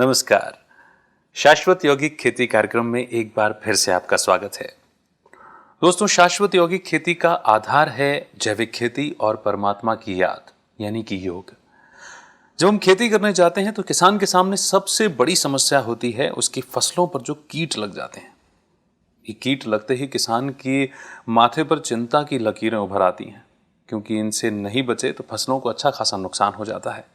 नमस्कार। शाश्वत यौगिक खेती कार्यक्रम में एक बार फिर से आपका स्वागत है। दोस्तों, शाश्वत यौगिक खेती का आधार है जैविक खेती और परमात्मा की याद यानी कि योग। जब हम खेती करने जाते हैं तो किसान के सामने सबसे बड़ी समस्या होती है उसकी फसलों पर जो कीट लग जाते हैं। ये कीट लगते ही किसान की माथे पर चिंता की लकीरें उभर आती हैं, क्योंकि इनसे नहीं बचे तो फसलों को अच्छा खासा नुकसान हो जाता है।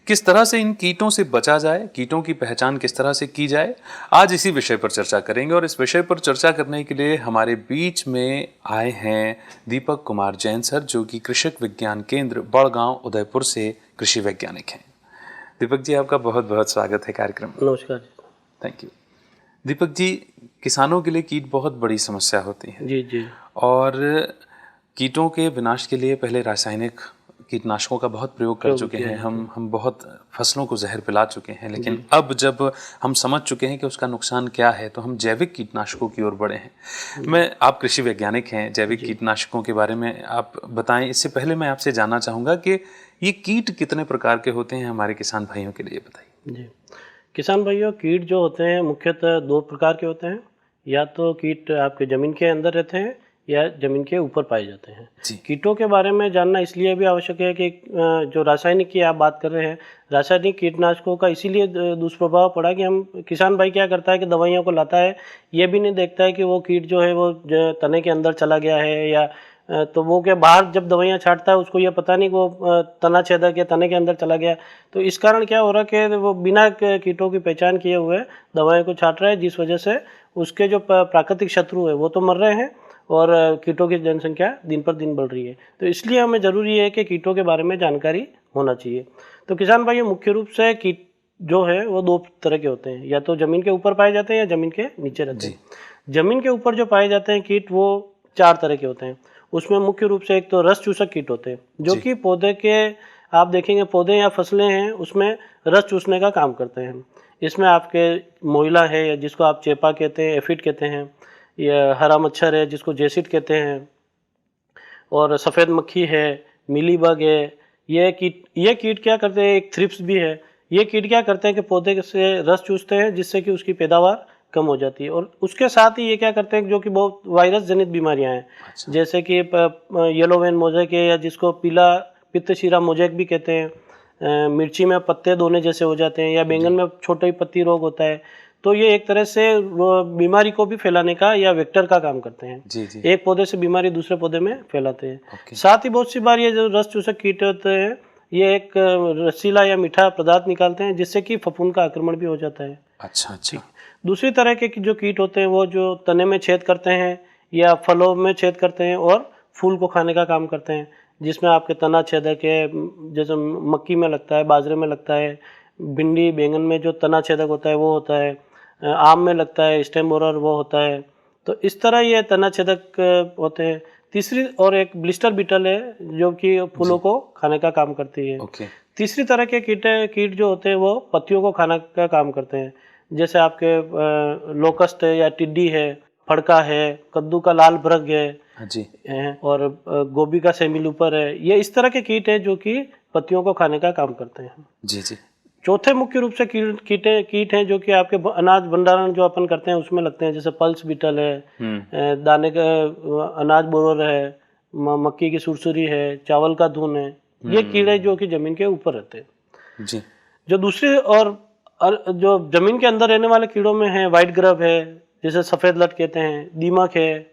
किस तरह से इन कीटों से बचा जाए, कीटों की पहचान किस तरह से की जाए, आज इसी विषय पर चर्चा करेंगे। और इस विषय पर चर्चा करने के लिए हमारे बीच में आए हैं दीपक कुमार जैन सर, जो कि कृषक विज्ञान केंद्र बड़गांव उदयपुर से कृषि वैज्ञानिक हैं। दीपक जी, आपका बहुत बहुत स्वागत है कार्यक्रम में। नमस्कार। Thank you. दीपक जी, किसानों के लिए कीट बहुत बड़ी समस्या होती है जी जी। और कीटों के विनाश के लिए पहले रासायनिक कीटनाशकों का बहुत प्रयोग कर चुके हैं। हम बहुत फसलों को जहर पिला चुके हैं, लेकिन अब जब हम समझ चुके हैं कि उसका नुकसान क्या है तो हम जैविक कीटनाशकों की ओर बढ़े हैं। आप कृषि वैज्ञानिक हैं, जैविक कीटनाशकों के बारे में आप बताएं। इससे पहले मैं आपसे जानना चाहूँगा कि ये कीट कितने प्रकार के होते हैं, हमारे किसान भाइयों के लिए बताइए। जी, किसान भाइयों, कीट जो होते हैं मुख्यतः दो प्रकार के होते हैं। या तो कीट आपके ज़मीन के अंदर रहते हैं या ज़मीन के ऊपर पाए जाते हैं। कीटों के बारे में जानना इसलिए भी आवश्यक है कि जो रासायनिक की आप बात कर रहे हैं, रासायनिक कीटनाशकों का इसीलिए दुष्प्रभाव पड़ा कि हम किसान भाई क्या करता है कि दवाइयों को लाता है, ये भी नहीं देखता है कि वो कीट जो है वो तने के अंदर चला गया है या तो वो क्या बाहर जब दवाइयाँ छांटता है उसको ये पता नहीं वो तना छेदक या तने के अंदर चला गया। तो इस कारण क्या हो रहा है कि वो बिना कीटों की पहचान किए हुए दवाइयों को छांट रहा है, जिस वजह से उसके जो प्राकृतिक शत्रु है वो तो मर रहे हैं और कीटों की जनसंख्या दिन पर दिन बढ़ रही है। तो इसलिए हमें ज़रूरी है कि कीटों के बारे में जानकारी होना चाहिए। तो किसान भाई, मुख्य रूप से कीट जो है वो दो तरह के होते हैं, या तो ज़मीन के ऊपर पाए जाते हैं या ज़मीन के नीचे रहते हैं। ज़मीन के ऊपर जो पाए जाते हैं कीट वो 4 तरह के होते हैं। उसमें मुख्य रूप से एक तो रस चूसक कीट होते हैं, जो कि पौधे के आप देखेंगे पौधे या फसलें हैं उसमें रस चूसने का काम करते हैं। इसमें आपके मोइला है या जिसको आप चेपा कहते हैं, एफिड कहते हैं, या हरा मच्छर है जिसको जेसिड कहते हैं, और सफ़ेद मक्खी है, मिलीबग है। ये कीट क्या करते हैं, एक थ्रिप्स भी है। ये कीट क्या करते हैं कि पौधे से रस चूसते हैं, जिससे कि उसकी पैदावार कम हो जाती है। और उसके साथ ही ये क्या करते हैं, जो कि बहुत वायरस जनित बीमारियां हैं। अच्छा। जैसे कि येलो वेन मोज़ेक है, या जिसको पीला पित्तशिरा मोज़ेक भी कहते हैं। मिर्ची में पत्ते दोने जैसे हो जाते हैं, या बैंगन में छोटे पत्ती रोग होता है। तो ये एक तरह से बीमारी को भी फैलाने का या वेक्टर का काम करते हैं। जी। एक पौधे से बीमारी दूसरे पौधे में फैलाते हैं। साथ ही बहुत सी बार ये जो रस चूसक कीट होते हैं, ये एक रसीला या मीठा पदार्थ निकालते हैं, जिससे कि फफूंद का आक्रमण भी हो जाता है। अच्छा। दूसरी तरह के जो कीट होते हैं वो जो तने में छेद करते हैं या फलों में छेद करते हैं और फूल को खाने का काम करते हैं, जिसमें आपके तना छेदक है, जैसे मक्की में लगता है, बाजरे में लगता है, भिंडी बैंगन में जो तना छेदक होता है वो होता है, आम में लगता है, स्टेम बोरर वो होता है। तो इस तरह ये तना छेदक होते हैं। तीसरी और एक ब्लिस्टर बीटल है, जो कि फूलों को खाने का काम करती है। तीसरी तरह के कीट जो होते हैं वो पत्तियों को खाने का काम करते हैं, जैसे आपके लोकस्ट है या टिड्डी है, फड़का है, कद्दू का लाल भृंग है जी, और गोभी का सेमिलूपर है। ये इस तरह के कीट हैं जो कि पत्तियों को खाने का काम करते हैं। जी। चौथे मुख्य रूप से कीट हैं जो कि आपके अनाज भंडारण जो अपन करते हैं उसमें लगते हैं, जैसे पल्स बीटल है, दाने का अनाज बोरर है, मक्की की सुरसुरी है, चावल का धून है। ये कीड़े जो कि जमीन के ऊपर रहते हैं जी। जो दूसरे और जो जमीन के अंदर रहने वाले कीड़ों में है व्हाइट ग्रब है, जैसे सफ़ेद लट कहते हैं, दीमक है।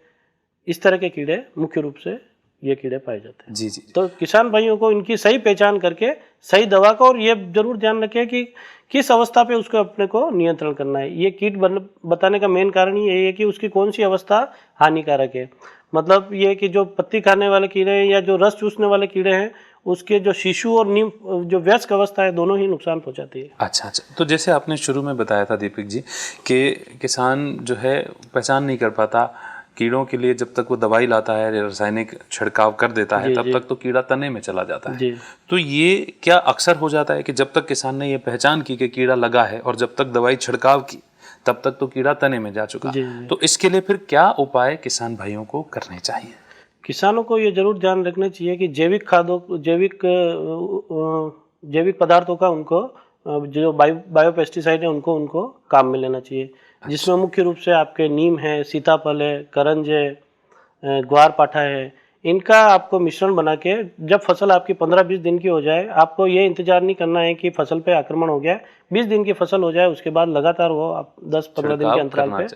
इस तरह के कीड़े मुख्य रूप से ये कीड़े पाए जाते हैं। जी। तो किसान भाइयों को इनकी सही पहचान करके सही दवा का, और ये जरूर ध्यान रखें कि किस अवस्था पे उसको अपने को नियंत्रण करना है। ये कीट बताने का मेन कारण ही यही है कि उसकी कौन सी अवस्था हानिकारक है। मतलब ये कि जो पत्ती खाने वाले कीड़े हैं या जो रस चूसने वाले कीड़े हैं, उसके जो शिशु और नीम जो वयस्क अवस्था है, दोनों ही नुकसान पहुंचाती है। अच्छा। तो जैसे आपने शुरू में बताया था दीपक जी कि किसान जो है पहचान नहीं कर पाता कीड़ों के लिए, जब तक वो दवाई लाता है, रासायनिक छिड़काव कर देता है, तब तक तो कीड़ा तने में चला जाता है। तो ये क्या अक्सर हो जाता है कि जब तक किसान ने ये पहचान की कि कीड़ा लगा है और जब तक दवाई छिड़काव की, तब तक तो कीड़ा तने में जा चुका। तो इसके लिए फिर क्या उपाय किसान भाइयों को करने चाहिए? किसानों को ये जरूर ध्यान रखना चाहिए कि जैविक पदार्थों का उनको जो बायो पेस्टिसाइड है उनको उनको काम में लेना चाहिए, जिसमें मुख्य रूप से आपके नीम है, सीताफल है, करंज है, ग्वार पाठा है। इनका आपको मिश्रण बना के जब फसल आपकी 15-20 दिन की हो जाए, आपको ये इंतजार नहीं करना है कि फसल पे आक्रमण हो गया है। 20 दिन की फसल हो जाए उसके बाद लगातार वो आप 10-15 दिन के अंतराल पे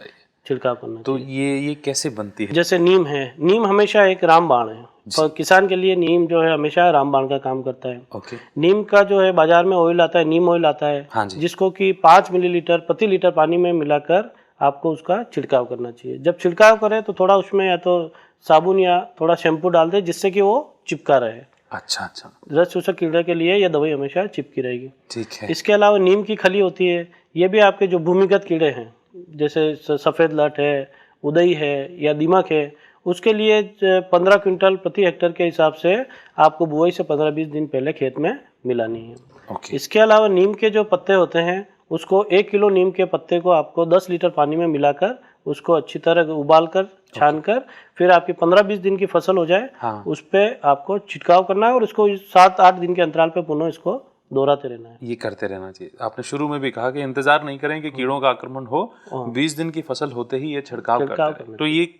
छिड़काव करना तो चाहिए। ये कैसे बनती है? जैसे नीम है, नीम हमेशा एक रामबाण है, तो किसान के लिए नीम जो है हमेशा रामबाण का काम करता है। ओके। नीम का जो है बाजार में ऑयल आता है, नीम ऑयल आता है, हाँ जी। जिसको कि 5 मिलीलीटर प्रति लीटर पानी में मिलाकर आपको उसका छिड़काव करना चाहिए। जब छिड़काव करें तो थोड़ा उसमें या तो साबुन या थोड़ा शैम्पू डाल दें, जिससे कि वो चिपका रहे। अच्छा अच्छा। रस चूसक कीड़े के लिए यह दवाई हमेशा चिपकी रहेगी। ठीक है। इसके अलावा नीम की खली होती है, ये भी आपके जो भूमिगत कीड़े हैं, जैसे सफ़ेद लट है, उदई है या दीमक है, उसके लिए 15 क्विंटल प्रति हेक्टेयर के हिसाब से आपको बुआई से 15-20 दिन पहले खेत में मिलानी है। ओके। इसके अलावा नीम के जो पत्ते होते हैं, उसको 1 किलो नीम के पत्ते को आपको 10 लीटर पानी में मिलाकर उसको अच्छी तरह उबाल कर छान कर फिर आपकी 15-20 दिन की फसल हो जाए, हाँ। उस पर आपको छिड़काव करना है और इसको 7-8 दिन के अंतराल पे पुनः इसको दोहराते रहना है। ये करते रहना चाहिए। आपने शुरू में भी कहा कि इंतजार नहीं करें कि कीड़ों का आक्रमण हो, 20 दिन की फसल होते ही ये छिड़काव करना है। तो ये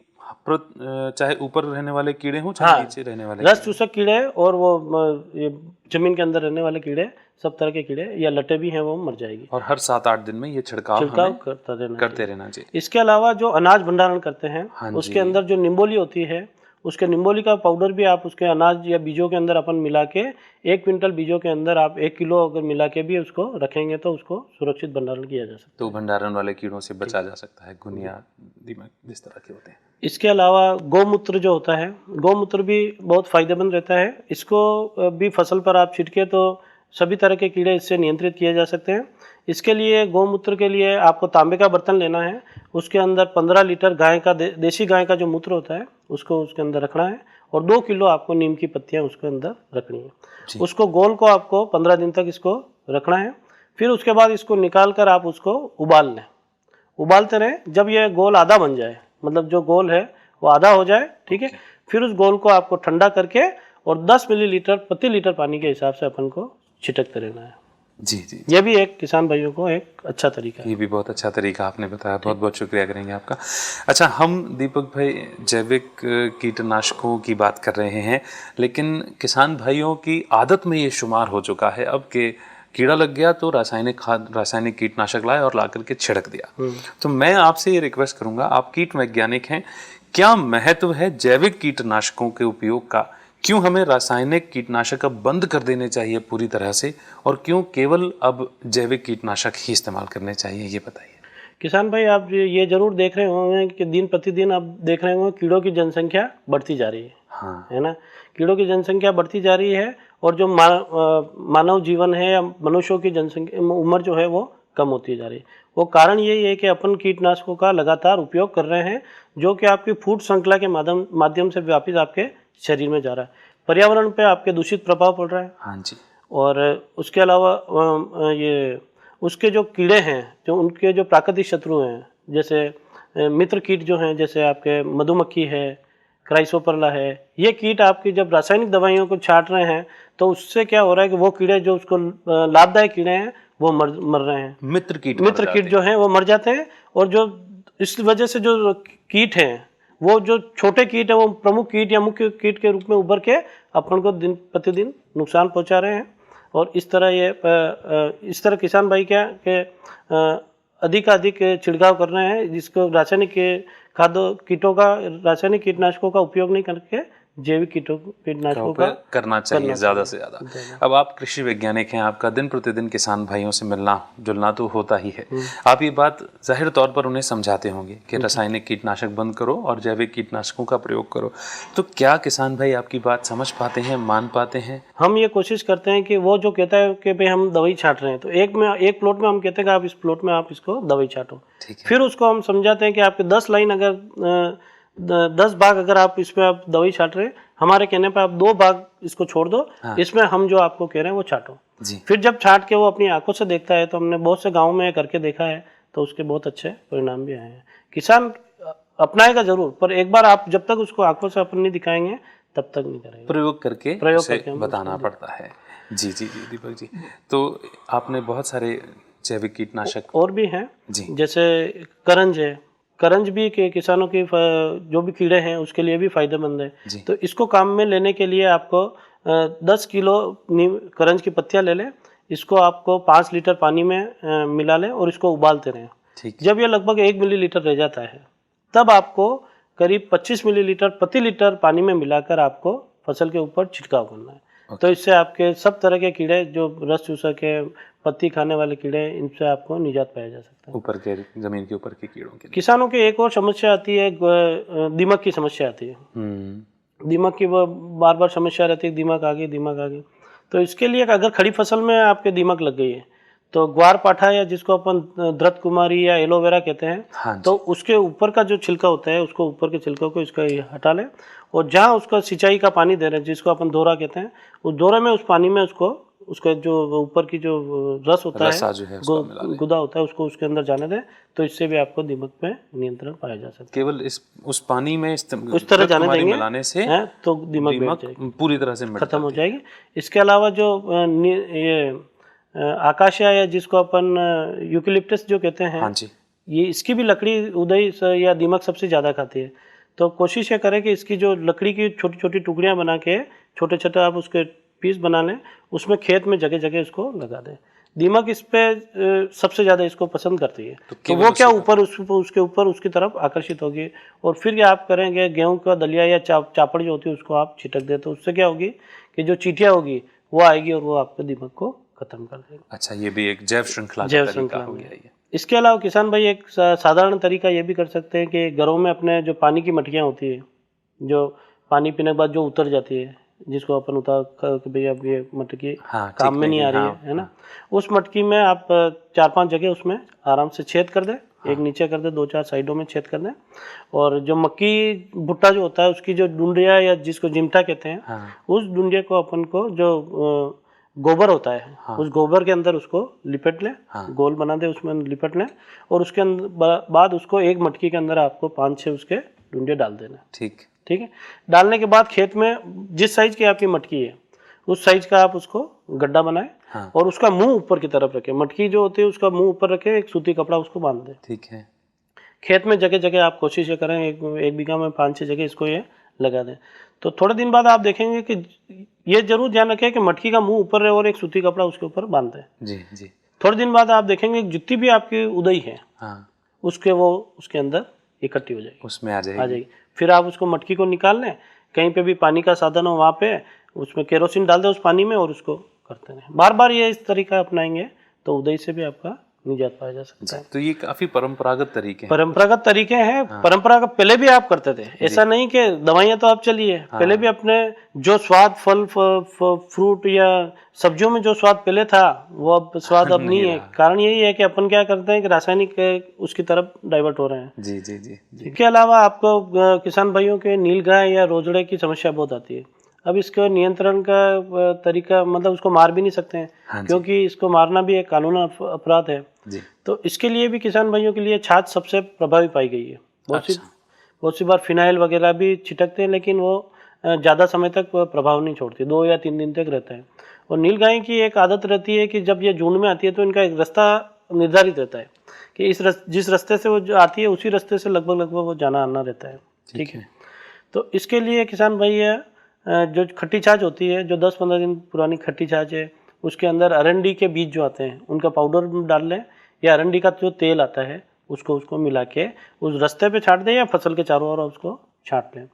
चाहे ऊपर रहने वाले कीड़े हों चाहे नीचे रहने वाले रस चूसक कीड़े और वो ये जमीन के अंदर रहने वाले कीड़े, सब तरह के कीड़े या लटे भी हैं वो मर जाएगी। और हर 7-8 दिन में ये छिड़काव हमें करते रहना चाहिए। इसके अलावा जो अनाज भंडारण करते हैं, हाँ उसके अंदर जो निम्बोली होती है, उसके निम्बोली का पाउडर भी आप उसके अनाज या बीजों के अंदर अपन मिला के 1 क्विंटल बीजों के अंदर आप 1 किलो अगर मिला के भी उसको रखेंगे तो उसको सुरक्षित भंडारण किया जा सकता है। तो भंडारण वाले कीड़ों से बचा जा सकता है, घुनिया, दीमक, जिस तरह के होते हैं। इसके अलावा गौमूत्र जो होता है, गौमूत्र भी बहुत फायदेमंद रहता है। इसको भी फसल पर आप छिड़के तो सभी तरह के कीड़े इससे नियंत्रित किए जा सकते हैं। इसके लिए गौमूत्र के लिए आपको तांबे का बर्तन लेना है, उसके अंदर 15 लीटर गाय का देसी गाय का जो मूत्र होता है उसको उसके अंदर रखना है और 2 किलो आपको नीम की पत्तियां उसके अंदर रखनी है। उसको गोल को आपको 15 दिन तक इसको रखना है। फिर उसके बाद इसको निकाल कर आप उसको उबाल लें, उबालते रहें। जब ये गोल आधा बन जाए, मतलब जो गोल है वो आधा हो जाए, ठीक है, फिर उस गोल को आपको ठंडा करके और 10 मिलीलीटर प्रति लीटर पानी के हिसाब से अपन को छिटकते रहना है। जी जी। ये भी एक किसान भाइयों को एक अच्छा तरीका है। ये भी बहुत अच्छा तरीका आपने बताया, बहुत बहुत शुक्रिया करेंगे आपका। अच्छा, हम दीपक भाई जैविक कीटनाशकों की बात कर रहे हैं, लेकिन किसान भाइयों की आदत में ये शुमार हो चुका है अब के कीड़ा लग गया तो रासायनिक खाद, रासायनिक कीटनाशक लाए और ला करके छिड़क दिया। तो मैं आपसे ये रिक्वेस्ट करूंगा, आप कीट वैज्ञानिक हैं, क्या महत्व है जैविक कीटनाशकों के उपयोग का? क्यों हमें रासायनिक कीटनाशक अब बंद कर देने चाहिए पूरी तरह से, और क्यों केवल अब जैविक कीटनाशक ही इस्तेमाल करने चाहिए, ये बताइए। किसान भाई, आप ये जरूर देख रहे होंगे कि दिन प्रतिदिन आप देख रहे होंगे कीड़ों की जनसंख्या बढ़ती जा रही है। हाँ। है ना, कीड़ों की जनसंख्या बढ़ती जा रही है और जो मानव जीवन है या मनुष्यों की जनसंख्या उम्र जो है वो कम होती जा रही है। वो कारण यही है कि अपन कीटनाशकों का लगातार उपयोग कर रहे हैं, जो कि आपकी फूड श्रृंखला के माध्यम से वापिस आपके शरीर में जा रहा है, पर्यावरण पे आपके दूषित प्रभाव पड़ रहा है। हाँ जी। और उसके अलावा ये उसके जो कीड़े हैं, जो उनके जो प्राकृतिक शत्रु हैं, जैसे मित्र कीट जो हैं, जैसे आपके मधुमक्खी है, क्राइसोपरला है, ये कीट आपकी जब रासायनिक दवाइयों को छांट रहे हैं तो उससे क्या हो रहा है कि वो कीड़े जो उसको लाभदायक कीड़े हैं वो मर रहे हैं। मित्र कीट जो हैं वो मर जाते हैं, और जो इस वजह से जो कीट हैं, वो जो छोटे कीट है वो प्रमुख कीट या मुख्य कीट के रूप में उभर के अपन को दिन प्रतिदिन नुकसान पहुंचा रहे हैं। और इस तरह किसान भाई क्या के अधिक छिड़काव कर रहे हैं, जिसको रासायनिक कीटनाशकों का उपयोग नहीं करके जैविक कीटनाशकों का करना चाहिए ज़्यादा से ज़्यादा। अब आप कृषि वैज्ञानिक हैं, आपका दिन प्रतिदिन किसान भाइयों से मिलना जुलना तो होता ही है। आप ये बात जाहिर तौर पर उन्हें समझाते होंगे कि रासायनिक कीटनाशक बंद करो और जैविक कीटनाशकों का प्रयोग करो, तो क्या किसान भाई आपकी बात समझ पाते हैं, मान पाते हैं? हम ये कोशिश करते हैं कि वो जो कहता है कि भाई हम दवाई छांट रहे हैं, तो एक प्लॉट में हम कहते हैं कि आप इस प्लॉट में आप इसको दवाई छांटो, फिर उसको हम समझाते हैं कि आपके 10 लाइन अगर 10 भाग अगर आप इसमें आप दवाई छाट रहे हैं, हमारे कहने पर आप 2 भाग इसको छोड़ दो। हाँ। इसमें हम जो आपको कह रहे हैं वो छाटो। फिर जब छाट के वो अपनी आंखों से देखता है, तो हमने बहुत से गाँव में करके देखा है, तो उसके बहुत अच्छे परिणाम भी आए हैं। किसान अपनाएगा जरूर, पर एक बार आप जब तक उसको आंखों से अपन नहीं दिखाएंगे तब तक नहीं करेंगे। प्रयोग करके बताना पड़ता है। जी जी जी दीपक जी, तो आपने बहुत सारे जैविक कीटनाशक और भी हैं, जी जैसे करंज है। करंज भी किसानों की जो भी कीड़े हैं उसके लिए भी फायदेमंद है। जी तो इसको काम में लेने के लिए आपको 10 किलो नीम करंज की पत्तियां ले लें। इसको आपको 5 लीटर पानी में मिला लें और इसको उबालते रहें। ठीक जब ये लगभग 1 मिलीलीटर रह जाता है, तब आपको करीब 25 मिलीलीटर प्रति लीटर पानी में मिलाकर आपको फसल के ऊपर छिड़काव करना है। तो इससे आपके सब तरह के कीड़े, जो रस चूसक है, पत्ती खाने वाले कीड़े, इनसे आपको निजात पाया जा सकता है। ऊपर के जमीन के ऊपर के कीड़ों के लिए। किसानों की एक और समस्या आती है, दीमक की समस्या आती है। दीमक की वो बार बार समस्या रहती है, दीमक आ गई, दीमक आ गई। तो इसके लिए अगर खड़ी फसल में आपके दीमक लग गई है, तो ग्वार पाठा या जिसको अपन धृत कुमारी या एलोवेरा कहते हैं, हाँ तो जी, उसके ऊपर का जो छिलका होता है, उसको ऊपर के छिलकों को इसका ये हटा लें, और जहाँ उसका सिंचाई का पानी दे रहे हैं, जिसको अपन दोहरा कहते हैं, उस दोहरे में उस पानी में उसका जो ऊपर की जो रस होता रसा है, जो है उसको मिला लें। गुदा होता है, उसको उसके अंदर जाने दें। तो इससे भी आपको दीमक पे नियंत्रण पाया जा सकता है। केवल उस पानी में उस तरह जाने कुमारी देंगे मिलाने से हैं, तो दीमक बैठ जाएगी, दीमक पूरी तरह से मिट खत्म हो जाती है। जाएगी। इसके अलावा जो आकाशिया या जिसको अपन यूकेलिप्टस जो कहते हैं, हाँ जी, ये इसकी भी लकड़ी उदय या दीमक सबसे ज़्यादा खाती है। तो कोशिश ये करें कि इसकी जो लकड़ी की छोटी छोटी टुकड़ियाँ बना के, छोटे छोटे आप उसके पीस बना लें, उसमें खेत में जगह जगह इसको लगा दें। दीमक इस पे सबसे ज़्यादा इसको पसंद करती है। तो वो क्या ऊपर उसके ऊपर उसकी तरफ आकर्षित होगी, और फिर क्या आप करेंगे, गेहूं का दलिया या चापड़ जो होती है उसको आप छिटक दें, तो उससे क्या होगी कि जो चींटियाँ होगी वो आएगी और वो आपके दीमक को खत्म कर देगी। अच्छा, ये भी एक जैव श्रृंखला का तरीका हो गया ये। इसके अलावा किसान भाई एक साधारण तरीका ये भी कर सकते हैं कि घरों में अपने जो पानी की मटकियाँ होती है, जो पानी पीने के बाद जो उतर जाती है, जिसको अपन उतार कि भाई अब ये मटकी काम में नहीं आ रही है ना, उस मटकी में आप 4-5 जगह उसमें आराम से छेद कर दें। एक नीचे कर दे, 2-4 साइडों में छेद कर दें। और जो मक्की भुट्टा जो होता है, उसकी जो डुंडिया या जिसको जिमटा कहते हैं, उस डुंडिया को अपन को जो गोबर होता है, उस गोबर के अंदर उसको लिपट लें, गोल बना दे, उसमें लिपट लें, और उसके अंदर बाद उसको एक मटकी के अंदर आपको 5-6 उसके डुंडिया डाल देना। ठीक है। डालने के बाद खेत में जिस साइज की आपकी मटकी है, उस साइज का आप उसको गड्ढा बनाएं, और उसका मुंह ऊपर की तरफ रखें। मटकी जो होती है उसका मुंह ऊपर रखें, एक सूती कपड़ा उसको बांध दें। ठीक है। खेत में जगह जगह आप कोशिश ये करें, एक बीघा में 5-6 जगह इसको ये लगा दें। तो थोड़े दिन बाद आप देखेंगे कि ये जरूर ध्यान रखें कि मटकी का मुंह ऊपर रहे और एक सूती कपड़ा उसके ऊपर बांध दें। जी जी। थोड़े दिन बाद आप देखेंगे जितनी भी आपकी उदई है, उसके अंदर इकट्ठी हो जाएगी, उसमें आ जाएगी। फिर आप उसको मटकी को निकाल लें, कहीं पे भी पानी का साधन हो वहाँ पे उसमें केरोसिन डाल दें उस पानी में, और उसको करते रहें। बार बार ये इस तरीका अपनाएंगे तो उदय से भी आपका निजात पाया जा सकता है। तो ये काफी परंपरागत तरीके हैं। परंपरागत तरीके हैं। परंपरागत पहले भी आप करते थे, ऐसा नहीं कि दवाइयाँ तो आप चलिए, पहले भी अपने जो स्वाद फल फ्रूट या सब्जियों में जो स्वाद पहले था, वो अब स्वाद अब नहीं है। कारण यही है कि अपन क्या करते हैं कि रासायनिक उसकी तरफ डाइवर्ट हो रहे हैं। जी जी जी। इसके अलावा आपको किसान भाइयों के नीलगाय या रोजड़े की समस्या बहुत आती है। अब इसके नियंत्रण का तरीका, मतलब उसको मार भी नहीं सकते हैं, क्योंकि इसको मारना भी एक कानूनी अपराध है। तो इसके लिए भी किसान भाइयों के लिए छाछ सबसे प्रभावी पाई गई है। बहुत सी बार फिनाइल वगैरह भी छिटकते हैं, लेकिन वो ज़्यादा समय तक प्रभाव नहीं छोड़ती, 2 या 3 दिन तक रहता है। और नीलगाय की एक आदत रहती है कि जब ये झुंड में आती है तो इनका एक रास्ता निर्धारित रहता है कि जिस रास्ते से वो आती है उसी रास्ते से लगभग वो जाना आना रहता है। ठीक है। तो इसके लिए किसान भाई जो खट्टी छाछ होती है, जो 10-15 दिन पुरानी खट्टी छाछ है, उसके अंदर अरंडी के बीज जो आते हैं उनका पाउडर डाल लें, या अरंडी का जो तेल आता है उसको मिला के उस रास्ते पे छाट दें, या फसल के चारों ओर उसको छाट लें।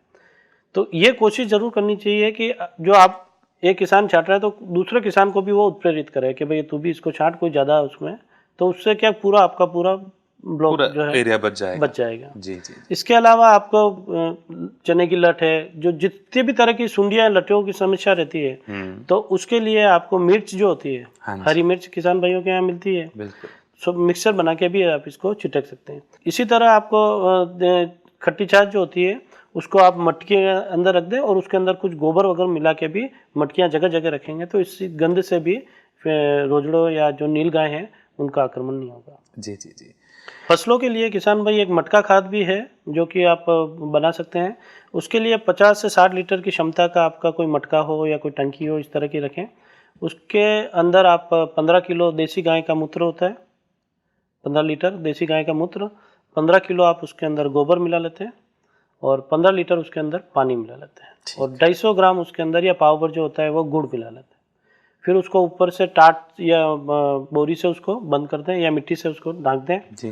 तो ये कोशिश जरूर करनी चाहिए कि जो आप एक किसान छाट रहा है तो दूसरे किसान को भी वो उत्प्रेरित करे कि भाई तू भी इसको छाट, कोई ज़्यादा उसमें, तो उससे क्या आपका पूरा ब्लॉक जो है एरिया बच जाएगा। जी जी। इसके अलावा आपको चने की लट है, जो जितने भी तरह की सुंडियां लटियों की समस्या रहती है, तो उसके लिए आपको मिर्च जो होती है, हरी मिर्च किसान भाइयों के यहाँ मिलती है, सब मिक्सर बना के भी आप इसको छिटक सकते हैं। इसी तरह आपको खट्टी छाछ जो होती है उसको आप मटकी के अंदर रख दें, और उसके अंदर कुछ गोबर वगैरह मिला के भी मटकियाँ जगह जगह रखेंगे, तो इस गंध से भी रोजड़ों या जो नीलगाय हैं उनका आक्रमण नहीं होगा। जी जी जी। फसलों के लिए किसान भाई एक मटका खाद भी है जो कि आप बना सकते हैं। उसके लिए 50 से 60 लीटर की क्षमता का आपका कोई मटका हो या कोई टंकी हो, इस तरह की रखें। उसके अंदर आप 15 किलो देसी गाय का मूत्र होता है, 15 लीटर देसी गाय का मूत्र, 15 किलो आप उसके अंदर गोबर मिला लेते हैं और 15 लीटर उसके अंदर पानी मिला लेते हैं और 250 ग्राम उसके अंदर या पाव भर जो होता है वो गुड़ मिला लेते हैं। फिर उसको ऊपर से टाट या बोरी से उसको बंद कर दें या मिट्टी से उसको ढाँक दें जी।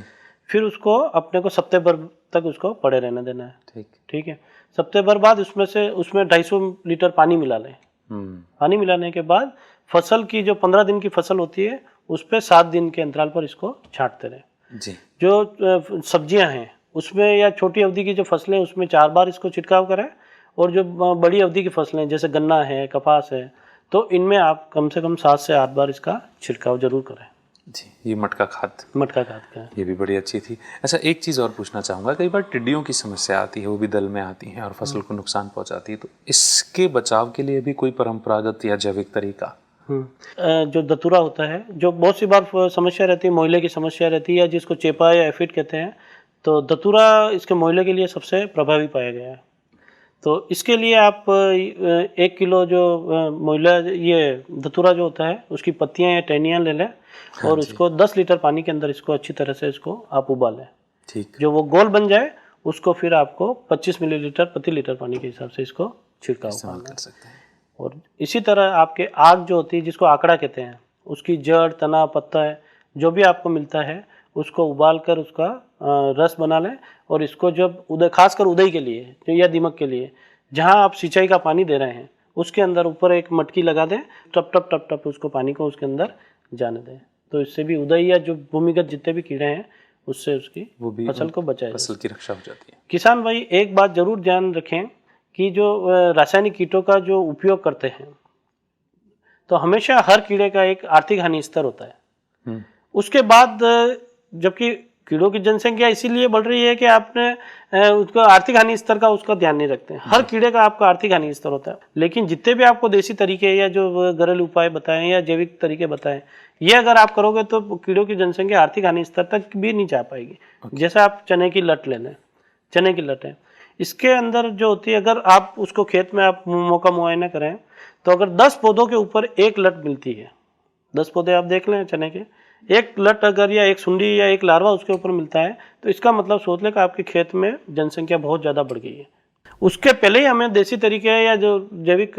फिर उसको अपने को हफ्ते भर तक उसको पड़े रहने देना है। ठीक है। हफ्ते भर बाद उसमें 250 लीटर पानी मिला लें। पानी मिलाने के बाद फसल की जो 15 दिन की फसल होती है उस पर 7 दिन के अंतराल पर इसको छांटते रहें जी। जो सब्जियां हैं उसमें या छोटी अवधि की जो फसलें उसमें 4 बार इसको छिड़काव करें और जो बड़ी अवधि की फसलें जैसे गन्ना है, कपास है, तो इनमें आप कम से कम 7 से 8 बार इसका छिड़काव जरूर करें। जी, ये मटका खाद का है। ये भी बड़ी अच्छी थी। अच्छा, एक चीज़ और पूछना चाहूँगा, कई बार टिड्डियों की समस्या आती है, वो भी दल में आती हैं और फसल को नुकसान पहुँचाती है, तो इसके बचाव के लिए भी कोई परंपरागत या जैविक तरीका? जो धतूरा होता है, जो बहुत सी बार समस्या रहती है, मोइले की समस्या रहती है या जिसको चेपा या एफिड कहते हैं, तो धतूरा इसके मोइले के लिए सबसे प्रभावी पाया गया है। तो इसके लिए आप 1 किलो जो मोइला ये धतूरा जो होता है उसकी पत्तियां या टहनियाँ ले लें और उसको 10 लीटर पानी के अंदर इसको अच्छी तरह से इसको आप उबालें। ठीक। जो वो गोल बन जाए उसको फिर आपको 25 मिलीलीटर प्रति लीटर पानी के हिसाब से इसको छिड़काव कर सकते हैं। और इसी तरह आपके आग जो होती है जिसको आकड़ा कहते हैं, उसकी जड़, तना, पत्ता है, जो भी आपको मिलता है उसको उबाल कर उसका रस बना लें और इसको जब उदय, खासकर उदय के लिए या दीमक के लिए जहां आप सिंचाई का पानी दे रहे हैं उसके अंदर ऊपर एक मटकी लगा दें, टप टप टप टप उसको पानी को उसके अंदर जाने दें, तो इससे भी उदय या जो भूमिगत जितने भी कीड़े हैं उससे उसकी फसल को बचाया, फसल की रक्षा हो जाती है। किसान भाई एक बात जरूर ध्यान रखें कि जो रासायनिक कीटों का जो उपयोग करते हैं तो हमेशा हर कीड़े का एक आर्थिक हानि स्तर होता है। उसके बाद जबकि कीड़ों की जनसंख्या इसीलिए बढ़ रही है कि आपने उसका आर्थिक हानि स्तर का उसका ध्यान नहीं रखते हैं। हर कीड़े का आपका आर्थिक हानि स्तर होता है, लेकिन जितने भी आपको देसी तरीके या जो घरेलू उपाय बताएं या जैविक तरीके बताएं, ये अगर आप करोगे तो कीड़ों की जनसंख्या आर्थिक हानि स्तर तक भी नहीं जा पाएगी। जैसे आप चने की लट ले लें, चने की लट है, इसके अंदर जो होती है अगर आप उसको खेत में आप मौका मुआयना करें तो अगर 10 पौधों के ऊपर एक लट मिलती है, 10 पौधे आप देख लें चने के, एक लट अगर या एक सुंडी या एक लार्वा उसके ऊपर मिलता है तो इसका मतलब सोच लें कि आपके खेत में जनसंख्या बहुत ज़्यादा बढ़ गई है। उसके पहले ही हमें देसी तरीके या जो जैविक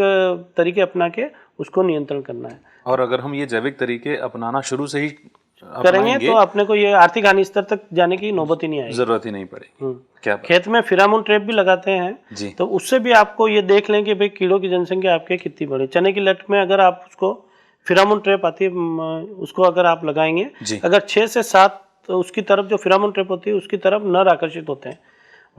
तरीके अपना के उसको नियंत्रण करना है। और अगर हम ये जैविक तरीके अपनाना शुरू से ही करेंगे तो अपने को ये आर्थिक हानि स्तर तक जाने की नौबत ही नहीं आएगी, जरूरत ही नहीं पड़ेगी। क्या खेत में फिरामोन ट्रैप भी लगाते हैं जी। तो उससे भी आपको ये देख लें कि भाई कीड़ों की जनसंख्या आपके कितनी बढ़ी। चने की लट में अगर आप उसको फिरामोन ट्रैप आती है उसको अगर आप लगाएंगे, अगर 6 से 7 उसकी तरफ जो फिरामोन ट्रैप होती है उसकी तरफ नर आकर्षित होते हैं।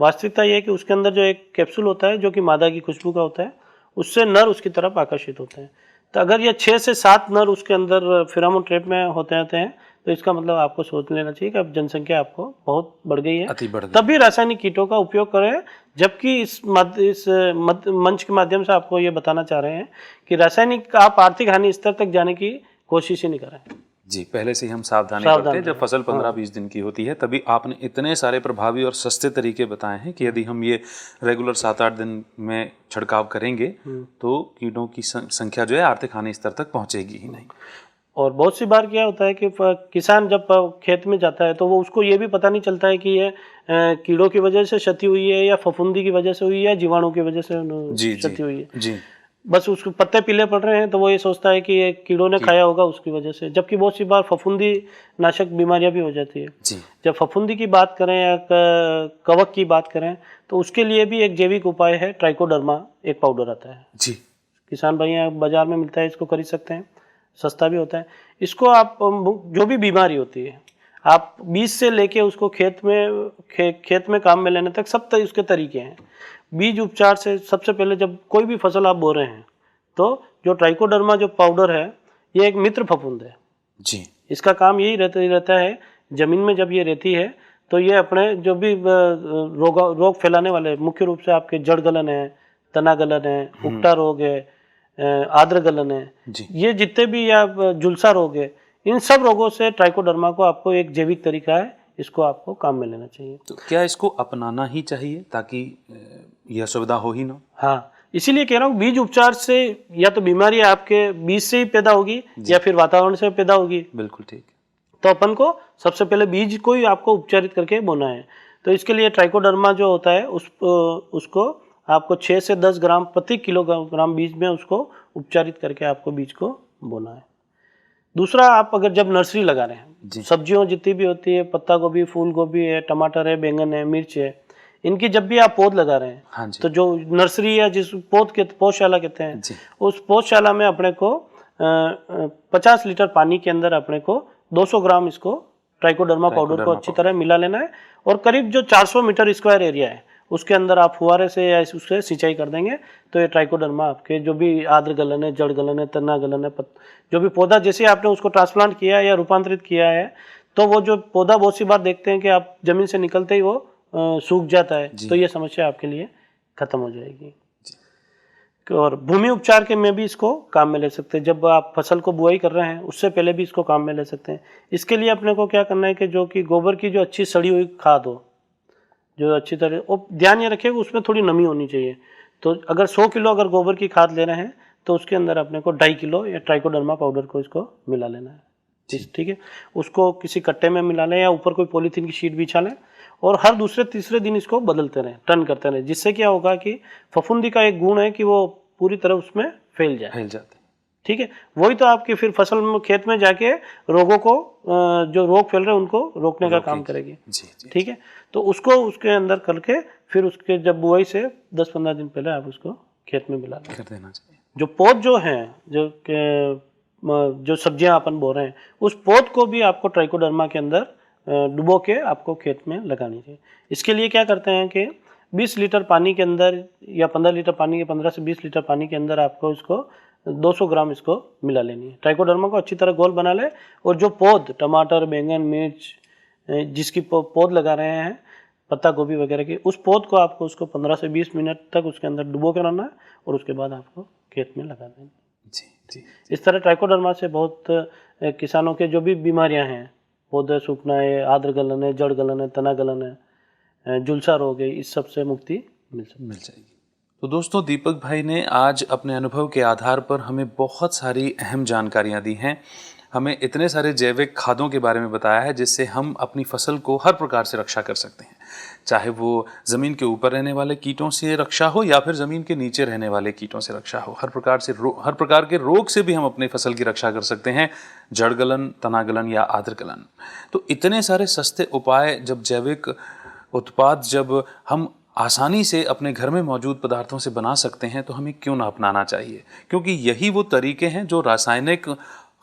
वास्तविकता ये है कि उसके अंदर जो एक कैप्सूल होता है जो कि मादा की खुशबू का होता है, उससे नर उसकी तरफ आकर्षित होते हैं। तो अगर ये 6 से 7 नर उसके अंदर फिरामोन ट्रैप में होते हैं तो इसका मतलब आपको सोच लेना चाहिए कि अब जनसंख्या आपको बहुत बढ़ गई है, तभी रासायनिक कीटों का उपयोग करें। जबकि इस मंच के माध्यम से आपको ये बताना चाह रहे हैं कि रासायनिक आप आर्थिक हानि स्तर तक जाने की कोशिश ही नहीं करें। जी, पहले से ही हम सावधानी करते हैं। जब फसल 15-20 दिन की होती है तभी आपने इतने सारे प्रभावी और सस्ते तरीके बताए हैं कि यदि हम ये रेगुलर 7-8 दिन में छिड़काव करेंगे तो कीटों की संख्या जो है आर्थिक हानि स्तर तक पहुंचेगी ही नहीं। और बहुत सी बार क्या होता है कि किसान जब खेत में जाता है तो वो उसको ये भी पता नहीं चलता है कि ये कीड़ों की वजह से क्षति हुई है या फफूंदी की वजह से हुई है या जीवाणु की वजह से क्षति हुई है। जी। बस उसको पत्ते पीले पड़ रहे हैं तो वो ये सोचता है कि ये कीड़ों ने खाया होगा उसकी वजह से, जबकि बहुत सी बार फफूंदी नाशक बीमारियां भी हो जाती है। जी। जब फफूंदी की बात करें या कवक की बात करें तो उसके लिए भी एक जैविक उपाय है, ट्राइकोडर्मा एक पाउडर आता है। जी। किसान भाई बाजार में मिलता है, इसको खरीद सकते हैं, सस्ता भी होता है। इसको आप जो भी बीमारी होती है आप बीज से लेके उसको खेत में काम में लेने तक सब उसके तरीके हैं। बीज उपचार से सबसे पहले जब कोई भी फसल आप बो रहे हैं तो जो ट्राइकोडर्मा जो पाउडर है ये एक मित्र फफूंद है। जी। इसका काम यही रहता है, जमीन में जब ये रहती है तो ये अपने जो भी रोग फैलाने वाले, मुख्य रूप से आपके जड़ गलन है, तना गलन है, उकटा रोग है, आर्द्र गलन है, ये जितने भी या झुलसा रोग है, इन सब रोगों से ट्राइकोडर्मा को आपको एक जैविक तरीका है, इसको आपको काम में लेना चाहिए। तो क्या इसको अपनाना ही चाहिए ताकि यह सुविधा हो ही ना? हाँ, इसीलिए कह रहा हूँ बीज उपचार से या तो बीमारी आपके बीज से ही पैदा होगी या फिर वातावरण से पैदा होगी। बिल्कुल ठीक। तो अपन को सबसे पहले बीज को ही आपको उपचारित करके बोना है। तो इसके लिए ट्राइकोडर्मा जो होता है उसको आपको 6 से 10 ग्राम प्रति किलोग्राम बीज में उसको उपचारित करके आपको बीज को बोना है। दूसरा, आप अगर जब नर्सरी लगा रहे हैं, सब्जियों जितनी भी होती है, पत्ता गोभी, फूल गोभी है, टमाटर है, बैंगन है, मिर्च है, इनकी जब भी आप पौध लगा रहे हैं, हाँ जी। तो जो नर्सरी या जिस पौधशाला कहते हैं, उस पौधशाला में अपने को 50 लीटर पानी के अंदर अपने को 200 ग्राम इसको ट्राइकोडर्मा पाउडर को अच्छी तरह मिला लेना है और करीब जो 400 मीटर स्क्वायर एरिया है उसके अंदर आप फुहारे से या उससे सिंचाई कर देंगे तो ये ट्राइकोडर्मा आपके जो भी आद्र गलन है, जड़ गलन है, तना गलन है, जो भी पौधा जैसे आपने उसको ट्रांसप्लांट किया है या रूपांतरित किया है, तो वो जो पौधा बहुत सी बार देखते हैं कि आप जमीन से निकलते ही वो सूख जाता है, तो ये समस्या आपके लिए खत्म हो जाएगी। और भूमि उपचार के में भी इसको काम में ले सकते हैं। जब आप फसल को बुआई कर रहे हैं उससे पहले भी इसको काम में ले सकते हैं। इसके लिए अपने को क्या करना है कि जो कि गोबर की जो अच्छी सड़ी हुई खाद हो, जो अच्छी तरह, और ध्यान ये रखिए उसमें थोड़ी नमी होनी चाहिए। तो अगर 100 किलो अगर गोबर की खाद ले रहे हैं तो उसके अंदर अपने को 2.5 किलो या ट्राइकोडर्मा पाउडर को इसको मिला लेना है। ठीक है, उसको किसी कट्टे में मिला लें या ऊपर कोई पॉलीथीन की शीट बिछा लें और हर दूसरे तीसरे दिन इसको बदलते रहें, टर्न करते रहें, जिससे क्या होगा कि फफूंदी का एक गुण है कि वो पूरी तरह उसमें फैल जाते हैं। ठीक है, वही तो आपकी फिर फसल में, खेत में जाके रोगों को, जो रोग फैल रहे हैं उनको रोकने का काम करेगी। ठीक है, तो उसको उसके अंदर करके फिर उसके जब बुआई से 10-15 दिन पहले आप उसको खेत में मिला कर देना चाहिए। जो पौध जो हैं, जो सब्जियां अपन बो रहे हैं, उस पौध को भी आपको ट्राइकोडर्मा के अंदर डुबो के आपको खेत में लगानी चाहिए। इसके लिए क्या करते हैं कि 20 लीटर पानी के अंदर या 15 लीटर पानी के 15 से 20 लीटर पानी के अंदर आपको इसको 200 ग्राम इसको मिला लेनी है। ट्राइकोडर्मा को अच्छी तरह घोल बना ले और जो पौध टमाटर, बैंगन, मिर्च, जिसकी पौध लगा रहे हैं, पत्ता गोभी वगैरह की, उस पौध को आपको उसको 15 से 20 मिनट तक उसके अंदर डुबो के रखना है और उसके बाद आपको खेत में लगा देना। जी। इस तरह ट्राइकोडर्मा से बहुत किसानों के जो भी बीमारियां हैं, पौधे सूखना है, आद्र गलन है, जड़ गलन है, तना गलन है, झुलसा रोग है, इस सब से मुक्ति मिल जाएगी। तो दोस्तों, दीपक भाई ने आज अपने अनुभव के आधार पर हमें बहुत सारी अहम जानकारियां दी हैं। हमें इतने सारे जैविक खादों के बारे में बताया है जिससे हम अपनी फसल को हर प्रकार से रक्षा कर सकते हैं, चाहे वो ज़मीन के ऊपर रहने वाले कीटों से रक्षा हो या फिर ज़मीन के नीचे रहने वाले कीटों से रक्षा हो। हर प्रकार के रोग से भी हम अपनी फसल की रक्षा कर सकते हैं, जड़ गलन, तना गलन या आद्र गलन। तो इतने सारे सस्ते उपाय, जब जैविक उत्पाद जब हम आसानी से अपने घर में मौजूद पदार्थों से बना सकते हैं तो हमें क्यों ना अपनाना चाहिए, क्योंकि यही वो तरीके हैं जो रासायनिक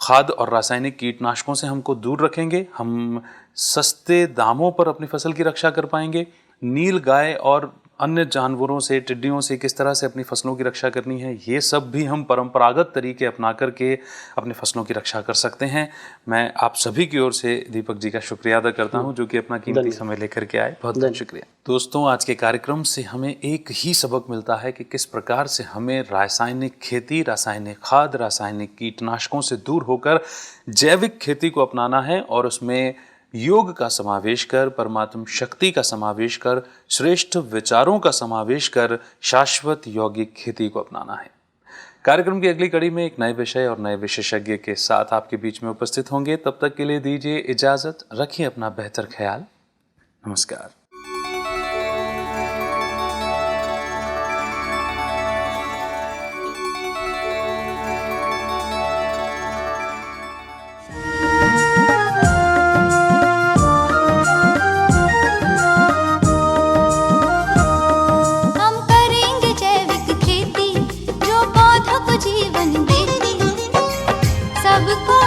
खाद और रासायनिक कीटनाशकों से हमको दूर रखेंगे। हम सस्ते दामों पर अपनी फसल की रक्षा कर पाएंगे। नील गाय और अन्य जानवरों से, टिड्डियों से किस तरह से अपनी फसलों की रक्षा करनी है, ये सब भी हम परंपरागत तरीके अपना करके अपनी फसलों की रक्षा कर सकते हैं। मैं आप सभी की ओर से दीपक जी का शुक्रिया अदा करता हूं जो कि अपना कीमती समय लेकर के आए। बहुत बहुत शुक्रिया। दोस्तों, आज के कार्यक्रम से हमें एक ही सबक मिलता है कि किस प्रकार से हमें रासायनिक खेती, रासायनिक खाद, रासायनिक कीटनाशकों से दूर होकर जैविक खेती को अपनाना है और उसमें योग का समावेश कर, परमात्म शक्ति का समावेश कर, श्रेष्ठ विचारों का समावेश कर शाश्वत यौगिक खेती को अपनाना है। कार्यक्रम की अगली कड़ी में एक नए विषय और नए विशेषज्ञ के साथ आपके बीच में उपस्थित होंगे। तब तक के लिए दीजिए इजाजत, रखिए अपना बेहतर ख्याल। नमस्कार। सबको